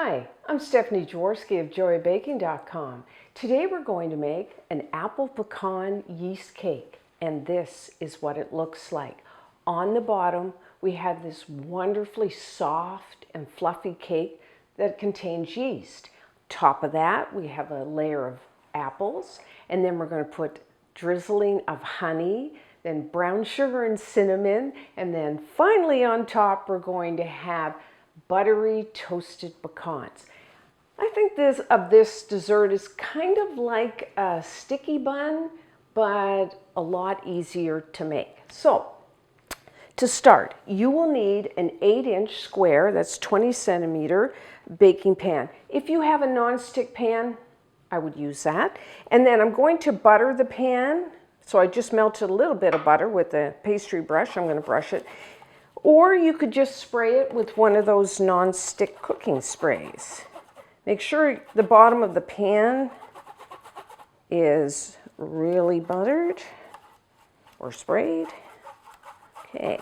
Hi, I'm Stephanie Jaworski of joybaking.com. Today we're going to make an apple pecan yeast cake, and this is what it looks like. On the bottom we have this wonderfully soft and fluffy cake that contains yeast. Top of that we have a layer of apples, and then we're going to put drizzling of honey, then brown sugar and cinnamon, and then finally on top we're going to have buttery toasted pecans. I think this dessert is kind of like a sticky bun, but a lot easier to make. So to start, you will need an 8-inch square, that's 20 centimeter, baking pan. If you have a non-stick pan, I would use that. And then I'm going to butter the pan. So I just melted a little bit of butter with a pastry brush. I'm going to brush it. Or you could just spray it with one of those non-stick cooking sprays. Make sure the bottom of the pan is really buttered or sprayed. Okay.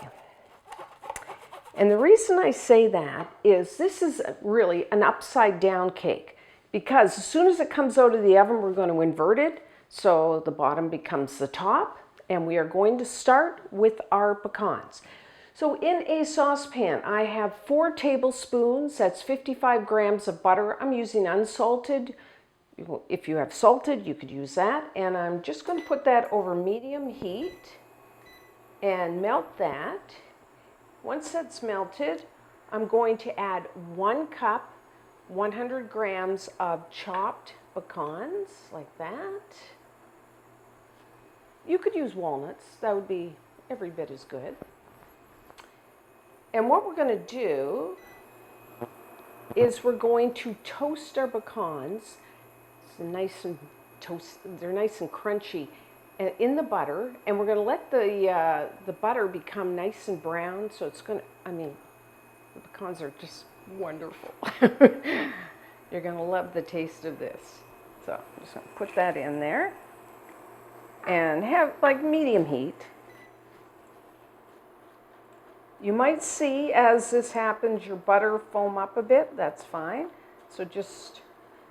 And the reason I say that is this is really an upside down cake, because as soon as it comes out of the oven, we're going to invert it so the bottom becomes the top, and we are going to start with our pecans. So in a saucepan, I have 4 tablespoons, that's 55 grams of butter. I'm using unsalted. If you have salted, you could use that. And I'm just going to put that over medium heat and melt that. Once that's melted, I'm going to add 1 cup, 100 grams of chopped pecans, like that. You could use walnuts, that would be every bit as good. And what we're going to do is we're going to toast our pecans. It's nice and they're nice and crunchy in the butter, and we're going to let the butter become nice and brown. So it's going to, the pecans are just wonderful. You're going to love the taste of this. So I'm just going to put that in there and have like medium heat. You might see as this happens your butter foam up a bit. That's fine. So this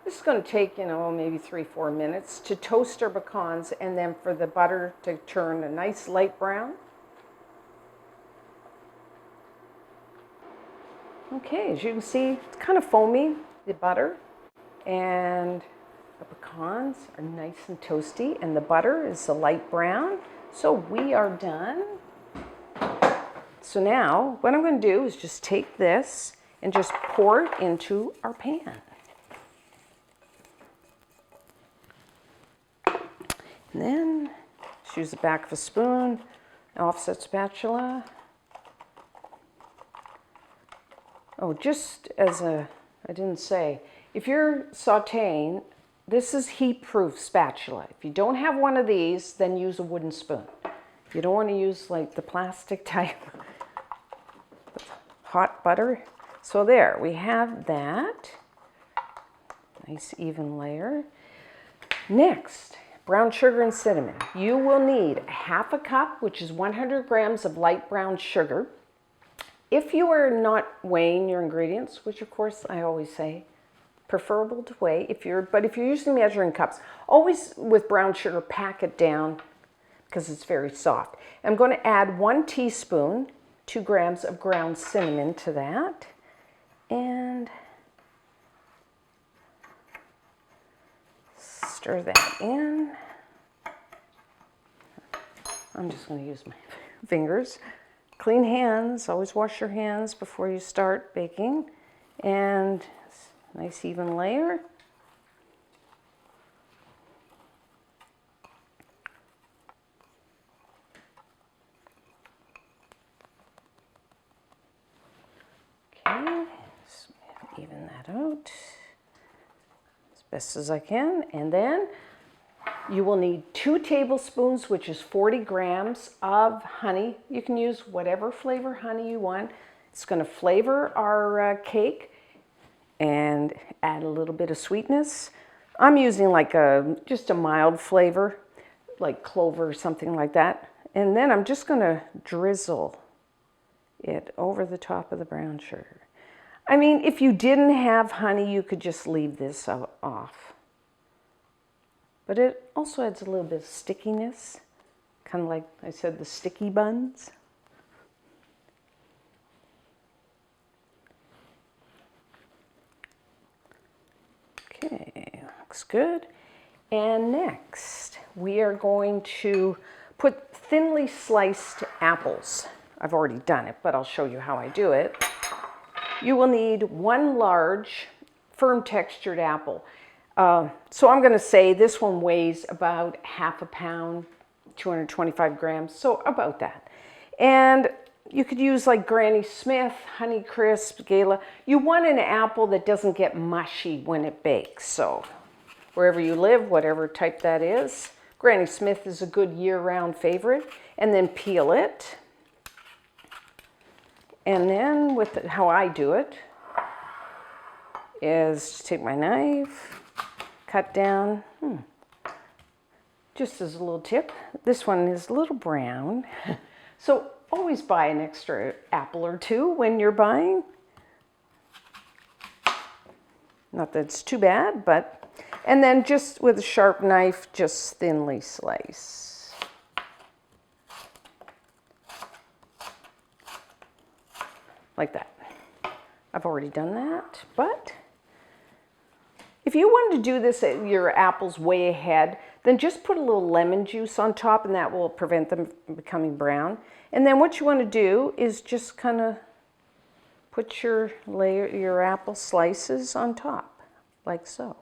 is going to take, maybe 3-4 minutes to toast our pecans, and then for the butter to turn a nice light brown. Okay, as you can see, it's kind of foamy, the butter, and the pecans are nice and toasty, and the butter is a light brown. So we are done. So now what I'm going to do is just take this and just pour it into our pan. And then just use the back of a spoon, an offset spatula. Oh, just as I didn't say, if you're sauteing, this is heat-proof spatula. If you don't have one of these, then use a wooden spoon. You don't want to use like the plastic type. Hot butter. So there, we have that. Nice even layer. Next, brown sugar and cinnamon. You will need 1/2 cup, which is 100 grams of light brown sugar. If you are not weighing your ingredients, which of course I always say, preferable to weigh, but if you're using measuring cups, always with brown sugar, pack it down because it's very soft. I'm going to add 1 teaspoon, 2 grams of ground cinnamon to that, and stir that in. I'm just going to use my fingers. Clean hands, always wash your hands before you start baking, and nice even layer. Even that out as best as I can. And then you will need 2 tablespoons, which is 40 grams of honey. You can use whatever flavor honey you want. It's going to flavor our cake and add a little bit of sweetness. I'm using like just a mild flavor, like clover or something like that. And then I'm just going to drizzle it over the top of the brown sugar. I mean, if you didn't have honey, you could just leave this off. But it also adds a little bit of stickiness, kind of like I said, the sticky buns. Okay, looks good. And next, we are going to put thinly sliced apples. I've already done it, but I'll show you how I do it. You will need one large, firm textured apple. So I'm going to say this one weighs about half a pound, 225 grams, so about that. And you could use like Granny Smith, Honeycrisp, Gala. You want an apple that doesn't get mushy when it bakes. So wherever you live, whatever type that is, Granny Smith is a good year-round favorite. And then peel it. And then with how I do it is take my knife, cut down, just as a little tip. This one is a little brown. So always buy an extra apple or two when you're buying. Not that it's too bad, but, and then just with a sharp knife, just thinly slice. Like that. I've already done that, but if you wanted to do this at your apples way ahead, then just put a little lemon juice on top and that will prevent them from becoming brown. And then what you want to do is just kind of put your apple slices on top, like so.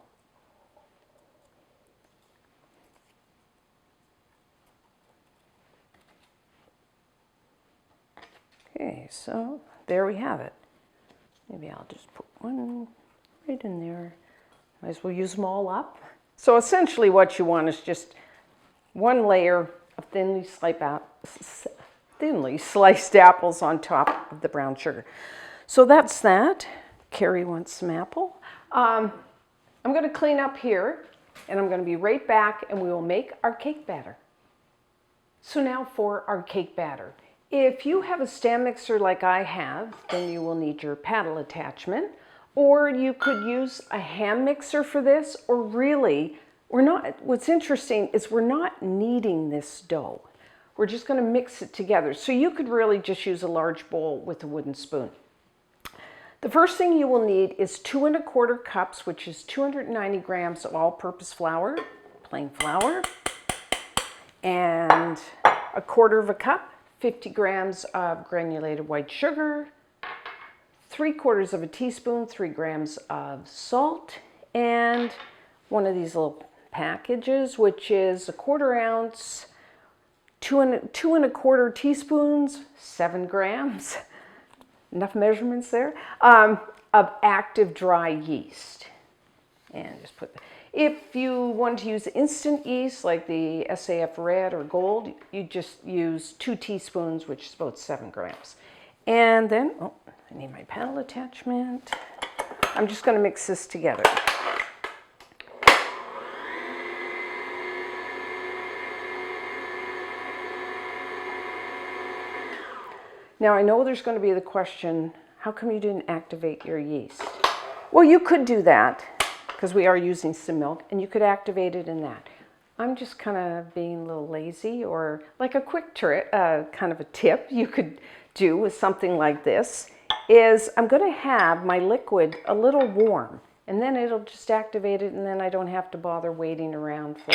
Okay, so there we have it. Maybe I'll just put one right in there. Might as well use them all up. So essentially what you want is just one layer of thinly sliced apples on top of the brown sugar. So that's that. Carrie wants some apple. I'm going to clean up here and I'm going to be right back and we will make our cake batter. So now for our cake batter. If you have a stand mixer like I have, then you will need your paddle attachment, or you could use a hand mixer for this, or really, what's interesting is we're not kneading this dough. We're just going to mix it together. So you could really just use a large bowl with a wooden spoon. The first thing you will need is 2 1/4 cups, which is 290 grams of all-purpose flour, plain flour, and 1/4 cup, 50 grams of granulated white sugar, 3/4 teaspoon, 3 grams of salt, and one of these little packages, which is 1/4 ounce, 2 1/4 teaspoons, 7 grams, enough measurements there, of active dry yeast. And just put, if you want to use instant yeast like the SAF Red or Gold, you just use 2 teaspoons, which is about 7 grams. And then, oh, I need my paddle attachment. I'm just going to mix this together. Now I know there's going to be the question, how come you didn't activate your yeast? Well, you could do that, because we are using some milk, and you could activate it in that. I'm just kind of being a little lazy, or like a quick kind of a tip you could do with something like this is I'm going to have my liquid a little warm, and then it'll just activate it, and then I don't have to bother waiting around for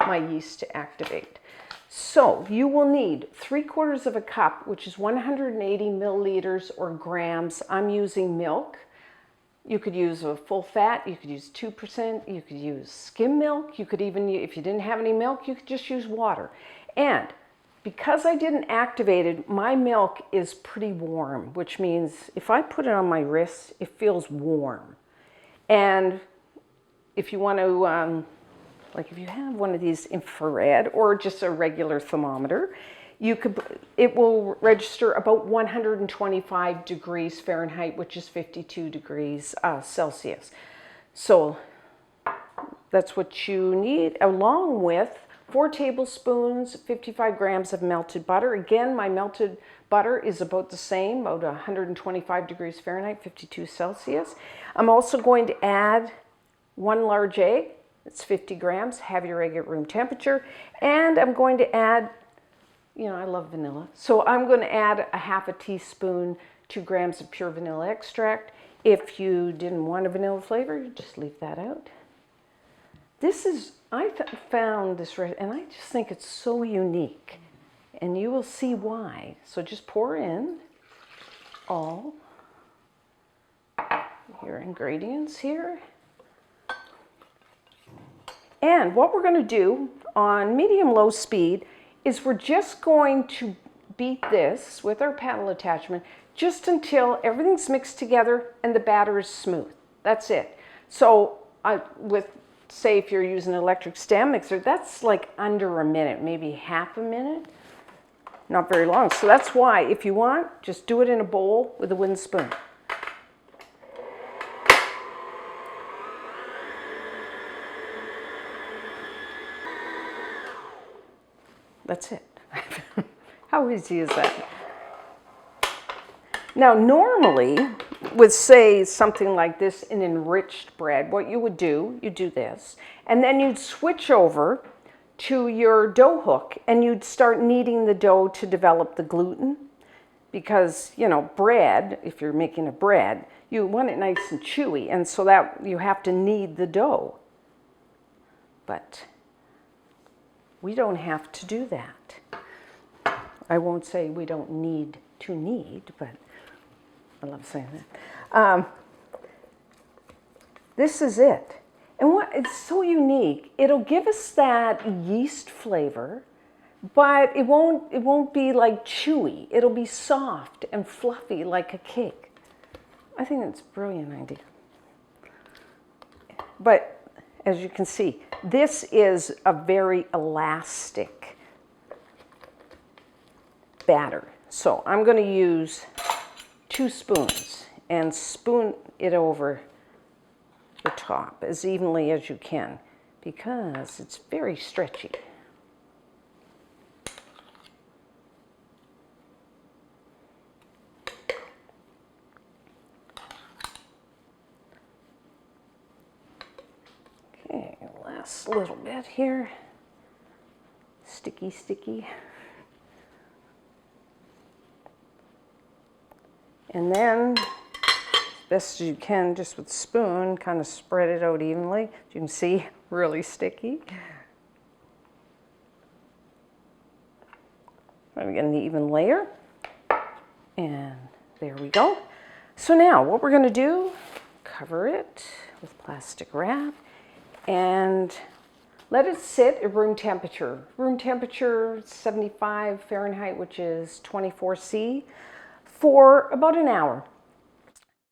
my yeast to activate. So you will need 3/4 cup, which is 180 milliliters or grams. I'm using milk. You could use a full fat, you could use 2%, you could use skim milk, you could even, if you didn't have any milk, you could just use water. And because I didn't activate it, my milk is pretty warm, which means if I put it on my wrist, it feels warm. And if you want to, like if you have one of these infrared or just a regular thermometer, it will register about 125 degrees Fahrenheit, which is 52 degrees Celsius. So that's what you need, along with 4 tablespoons, 55 grams of melted butter. Again, my melted butter is about the same, about 125 degrees Fahrenheit, 52 Celsius. I'm also going to add 1 large egg. It's 50 grams. Have your egg at room temperature. And I'm going to add, I love vanilla. So I'm going to add a half a teaspoon, 2 grams of pure vanilla extract. If you didn't want a vanilla flavor, you just leave that out. This is, found this, and I just think it's so unique. And you will see why. So just pour in all your ingredients here. And what we're going to do on medium-low speed is we're just going to beat this with our paddle attachment just until everything's mixed together and the batter is smooth. That's it. So say if you're using an electric stand mixer, that's like under a minute, maybe half a minute. Not very long. So that's why, if you want, just do it in a bowl with a wooden spoon. That's it. How easy is that? Now, normally, with, say, something like this, an enriched bread, what you would do, you do this, and then you'd switch over to your dough hook, and you'd start kneading the dough to develop the gluten. Because, bread, if you're making a bread, you want it nice and chewy, and so that you have to knead the dough. But we don't have to do that. I won't say we don't need to knead, but I love saying that. This is it. And it's so unique. It'll give us that yeast flavor, but it won't be like chewy. It'll be soft and fluffy like a cake. I think it's a brilliant idea. But as you can see, this is a very elastic batter. So I'm going to use 2 spoons and spoon it over the top as evenly as you can because it's very stretchy. Okay, last little bit here. Sticky, sticky. And then, as best as you can, just with a spoon, kind of spread it out evenly. As you can see, really sticky. I'm going to get an even layer. And there we go. So now, what we're going to do, cover it with plastic wrap and let it sit at room temperature. Room temperature 75 Fahrenheit, which is 24 C. For about an hour.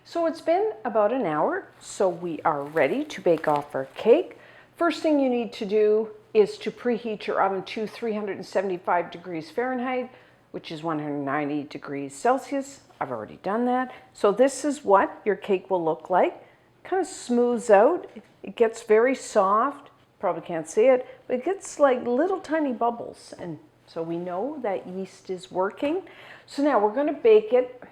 So it's been about an hour, so we are ready to bake off our cake. First thing you need to do is to preheat your oven to 375 degrees Fahrenheit, which is 190 degrees Celsius. I've already done that. So this is what your cake will look like. Kind of smooths out. It gets very soft. Probably can't see it, but it gets like little tiny bubbles. And so we know that yeast is working. So now we're going to bake it.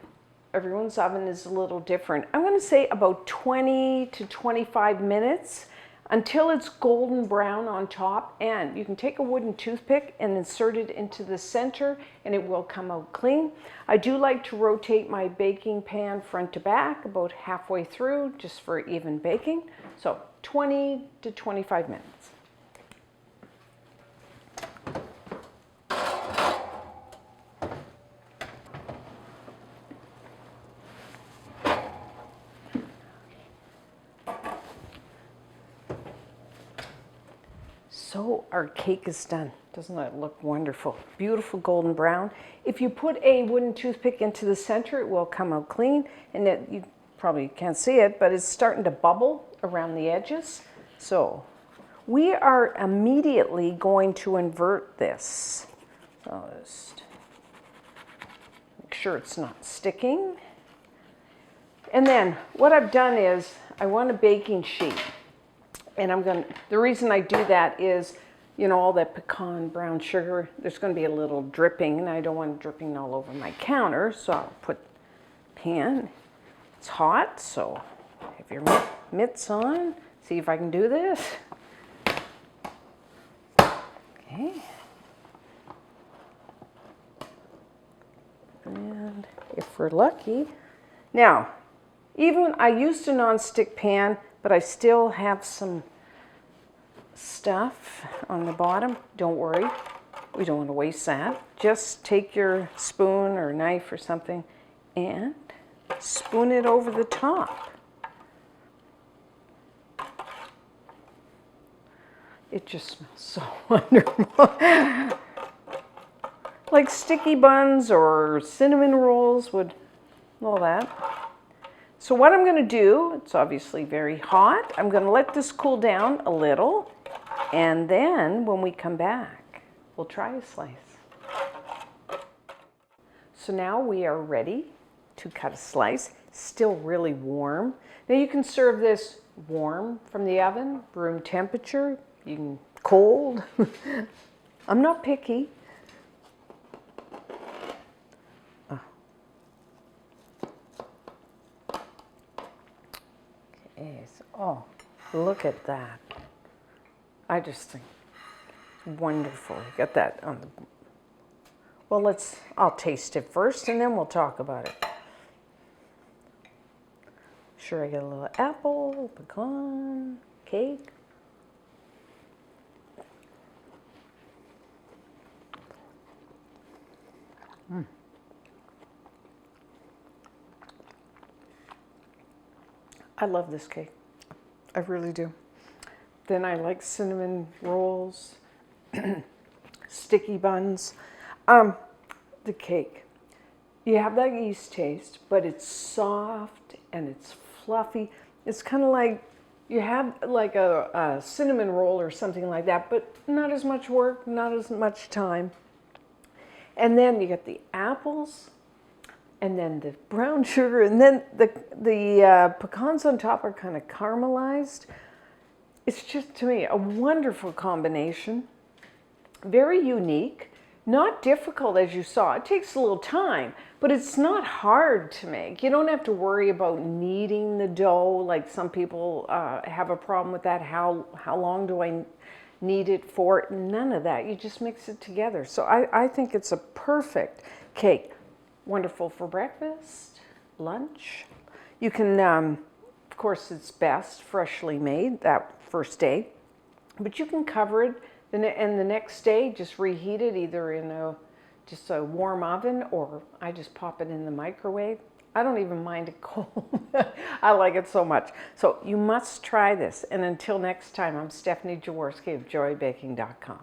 Everyone's oven is a little different. I'm going to say about 20 to 25 minutes until it's golden brown on top. And you can take a wooden toothpick and insert it into the center and it will come out clean. I do like to rotate my baking pan front to back about halfway through just for even baking. So 20 to 25 minutes. So our cake is done. Doesn't that look wonderful? Beautiful golden brown. If you put a wooden toothpick into the center, it will come out clean. And you probably can't see it, but it's starting to bubble around the edges. So we are immediately going to invert this. So I'll just make sure it's not sticking. And then what I've done is I want a baking sheet. And the reason I do that is you know, all that pecan brown sugar, there's going to be a little dripping, and I don't want it dripping all over my counter, so I'll put pan. It's hot, so have your mitts on. See if I can do this. Okay. And if we're lucky. Now, even I used a non-stick pan, but I still have some stuff on the bottom. Don't worry, we don't want to waste that. Just take your spoon or knife or something and spoon it over the top. It just smells so wonderful. Like sticky buns or cinnamon rolls would, all that. So what I'm going to do, it's obviously very hot, I'm going to let this cool down a little, and then when we come back, we'll try a slice. So now we are ready to cut a slice, still really warm. Now you can serve this warm from the oven, room temperature, you can cold. I'm not picky. Oh, look at that. I just think wonderful. You got that on the, well, I'll taste it first and then we'll talk about it. Sure, I got a little apple, pecan, cake. I love this cake. I really do. Then I like cinnamon rolls, sticky buns. The cake. You have that yeast taste, but it's soft and it's fluffy. It's kind of like you have like a cinnamon roll or something like that, but not as much work, not as much time. And then you get the apples, and then the brown sugar, and then the pecans on top are kind of caramelized. It's just, to me, a wonderful combination. Very unique, not difficult as you saw. It takes a little time, but it's not hard to make. You don't have to worry about kneading the dough like some people have a problem with that. How long do I knead it for? None of that. You just mix it together. So I think it's a perfect cake. Wonderful for breakfast, lunch. You can, of course, it's best freshly made that first day, but you can cover it and the next day just reheat it either in just a warm oven, or I just pop it in the microwave. I don't even mind it cold. I like it so much. So you must try this. And until next time, I'm Stephanie Jaworski of joybaking.com.